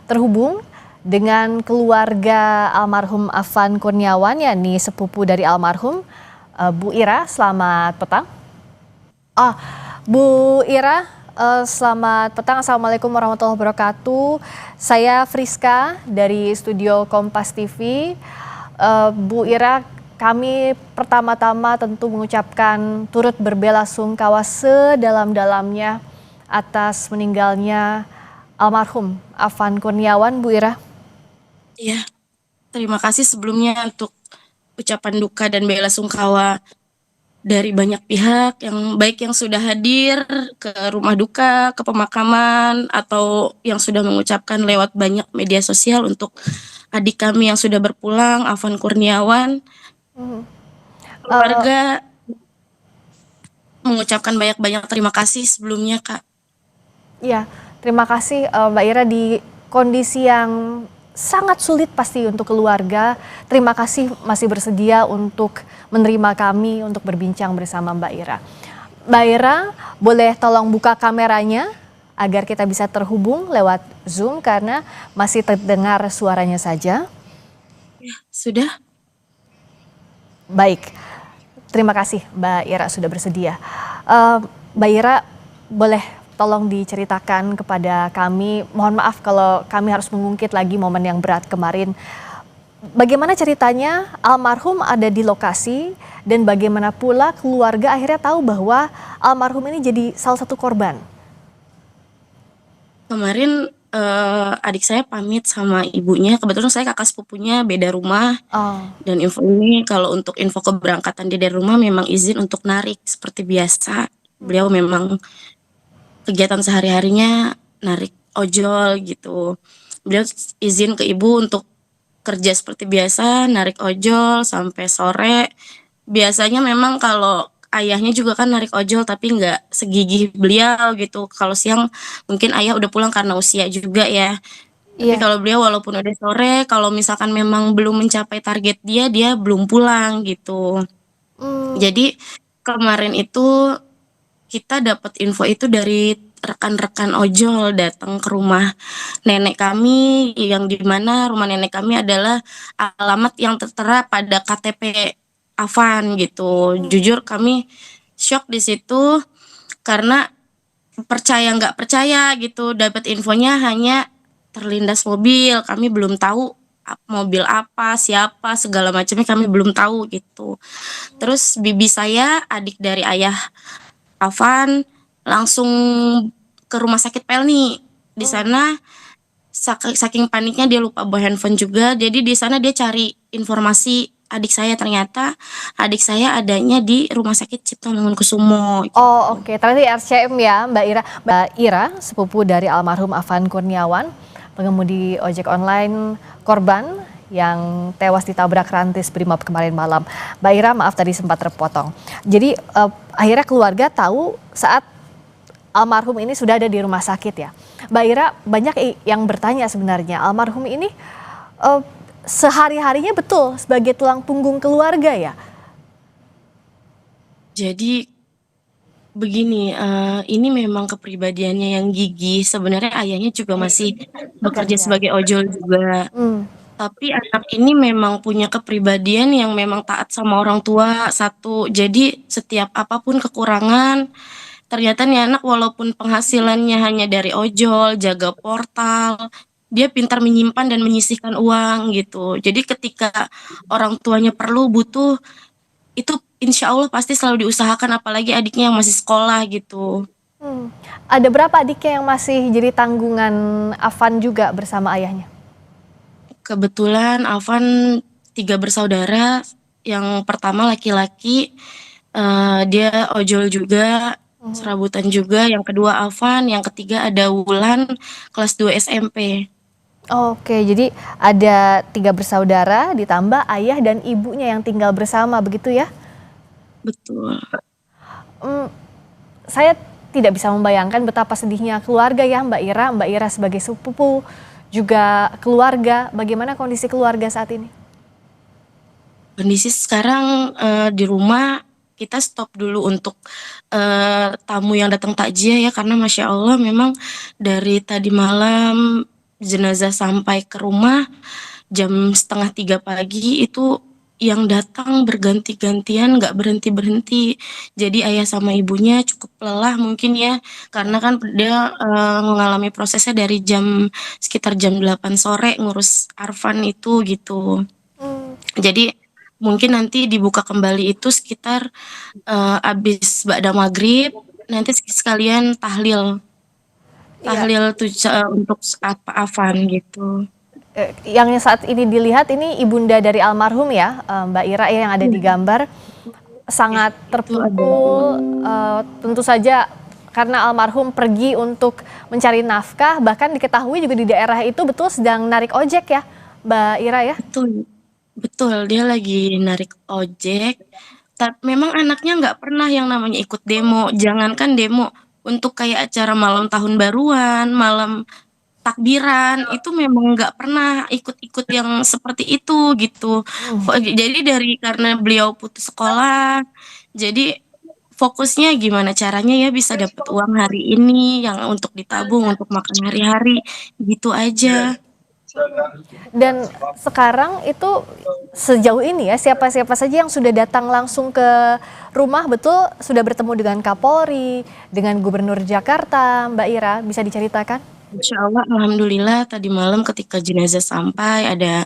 Terhubung dengan keluarga almarhum Afan Kurniawan, yakni sepupu dari almarhum, Bu Ira. Selamat petang. Ah, Bu Ira, selamat petang. Assalamualaikum warahmatullahi wabarakatuh. Saya Friska dari studio Kompas TV. Bu Ira, kami pertama-tama tentu mengucapkan turut berbelasungkawa sedalam-dalamnya atas meninggalnya almarhum Afan Kurniawan, Bu Ira. Iya, terima kasih sebelumnya untuk ucapan duka dan bela sungkawa dari banyak pihak yang baik yang sudah hadir ke rumah duka, ke pemakaman, atau yang sudah mengucapkan lewat banyak media sosial untuk adik kami yang sudah berpulang, Afan Kurniawan. Eh, Keluarga mengucapkan banyak-banyak terima kasih sebelumnya, Kak. Ya, terima kasih Mbak Ira, di kondisi yang sangat sulit pasti untuk keluarga. Terima kasih masih bersedia untuk menerima kami untuk berbincang bersama Mbak Ira. Mbak Ira, boleh tolong buka kameranya agar kita bisa terhubung lewat Zoom karena masih terdengar suaranya saja. Ya, sudah. Baik, terima kasih Mbak Ira sudah bersedia. Eh, Mbak Ira, boleh tolong diceritakan kepada kami, mohon maaf kalau kami harus mengungkit lagi momen yang berat kemarin. Bagaimana ceritanya almarhum ada di lokasi dan bagaimana pula keluarga akhirnya tahu bahwa almarhum ini jadi salah satu korban? Kemarin adik saya pamit sama ibunya, kebetulan saya kakak sepupunya beda rumah. Oh, Dan info ini kalau untuk info keberangkatan dia dari rumah memang izin untuk narik seperti biasa. Beliau memang kegiatan sehari-harinya narik ojol gitu. Beliau izin ke ibu untuk kerja seperti biasa, narik ojol sampai sore. Biasanya memang kalau ayahnya juga kan narik ojol tapi nggak segigih beliau gitu. Kalau siang mungkin ayah udah pulang karena usia juga ya. Tapi iya. kalau beliau walaupun udah sore, kalau misalkan memang belum mencapai target dia, dia belum pulang gitu. Hmm, Jadi kemarin itu kita dapat info itu dari rekan-rekan ojol datang ke rumah nenek kami yang di mana rumah nenek kami adalah alamat yang tertera pada KTP Afan gitu. Jujur kami shock di situ karena percaya nggak percaya gitu, dapat infonya hanya terlindas mobil, kami belum tahu mobil apa, siapa, segala macamnya kami belum tahu gitu. Terus bibi saya, adik dari ayah Afan, langsung ke rumah sakit Pelni. Di sana saking paniknya dia lupa bawa handphone juga, jadi di sana dia cari informasi adik saya, ternyata adik saya adanya di Rumah Sakit Cipto Mangunkusumo oh, gitu. oke, ternyata di RCM ya Mbak Ira. Mbak Ira, sepupu dari almarhum Afan Kurniawan, pengemudi ojek online korban yang tewas ditabrak rantis Brimob kemarin malam. Mbak Ira, maaf tadi sempat terpotong. Jadi akhirnya keluarga tahu saat almarhum ini sudah ada di rumah sakit ya. Mbak Ira, banyak yang bertanya sebenarnya, almarhum ini eh, sehari-harinya betul sebagai tulang punggung keluarga ya? Jadi begini, ini memang kepribadiannya yang gigih, sebenarnya ayahnya juga masih bekerja Bekerja. sebagai ojol juga. Hmm. Tapi anak ini memang punya kepribadian yang memang taat sama orang tua, satu. Jadi setiap apapun kekurangan, ternyata nih anak walaupun penghasilannya hanya dari ojol, jaga portal, dia pintar menyimpan dan menyisihkan uang gitu. Jadi ketika orang tuanya perlu, butuh, itu insya Allah pasti selalu diusahakan, apalagi adiknya yang masih sekolah gitu. Hmm. Ada berapa adiknya yang masih jadi tanggungan Afan juga bersama ayahnya? Kebetulan Afan 3 bersaudara, yang pertama laki-laki, dia ojol juga, serabutan juga, yang kedua Afan, yang ketiga ada Wulan, kelas 2 SMP. Oke, jadi ada 3 bersaudara ditambah ayah dan ibunya yang tinggal bersama begitu ya? Betul. Hmm, saya tidak bisa membayangkan betapa sedihnya keluarga ya Mbak Ira. Mbak Ira sebagai sepupu juga keluarga. Bagaimana kondisi keluarga saat ini? Kondisi sekarang, di rumah kita stop dulu untuk, tamu yang datang takziah ya, karena Masya Allah memang dari tadi malam jenazah sampai ke rumah jam 2:30 pagi, itu yang datang berganti-gantian, nggak berhenti-berhenti. Jadi ayah sama ibunya cukup lelah mungkin ya, karena kan dia mengalami prosesnya dari sekitar jam 8 sore ngurus Arfan itu gitu. Hmm, Jadi mungkin nanti dibuka kembali itu sekitar abis ba'da maghrib, nanti sekalian tahlil iya. tahlil tuh untuk apa Afan gitu. Yang saat ini dilihat ini ibunda dari almarhum ya, Mbak Ira ya, yang ada di Iya, gambar, iya, sangat itu ada. terpukul, tentu saja karena almarhum pergi untuk mencari nafkah, bahkan diketahui juga di daerah itu betul sedang narik ojek ya, Mbak Ira ya? Betul, betul, dia lagi narik ojek. Memang anaknya nggak pernah yang namanya ikut demo, jangankan demo, untuk kayak acara malam tahun baruan, malam takbiran, itu memang nggak pernah ikut-ikut yang seperti itu gitu. Hmm. Jadi karena beliau putus sekolah, jadi fokusnya gimana caranya ya bisa dapat uang hari ini yang untuk ditabung untuk makan hari-hari, gitu aja. Dan sekarang itu sejauh ini ya, siapa-siapa saja yang sudah datang langsung ke rumah, betul sudah bertemu dengan Kapolri, dengan Gubernur Jakarta, Mbak Ira, bisa diceritakan? Insya Allah, alhamdulillah tadi malam ketika jenazah sampai ada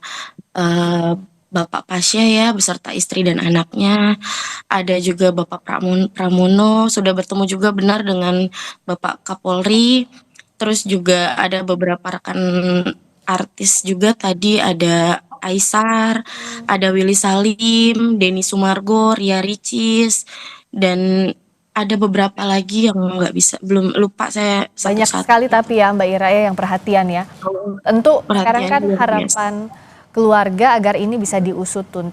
Bapak Pasya ya beserta istri dan anaknya, ada juga Bapak Pramono, sudah bertemu juga benar dengan Bapak Kapolri, terus juga ada beberapa rekan artis juga tadi, ada Aisar, ada Willy Salim, Denny Sumargo, Ria Ricis, dan ada beberapa lagi yang nggak bisa, belum lupa saya Banyak satu-satu. sekali tapi ya Mbak Ira ya yang perhatian ya. Tentu sekarang Perhatiannya kan luar biasa. harapan keluarga agar ini bisa diusut tuntas.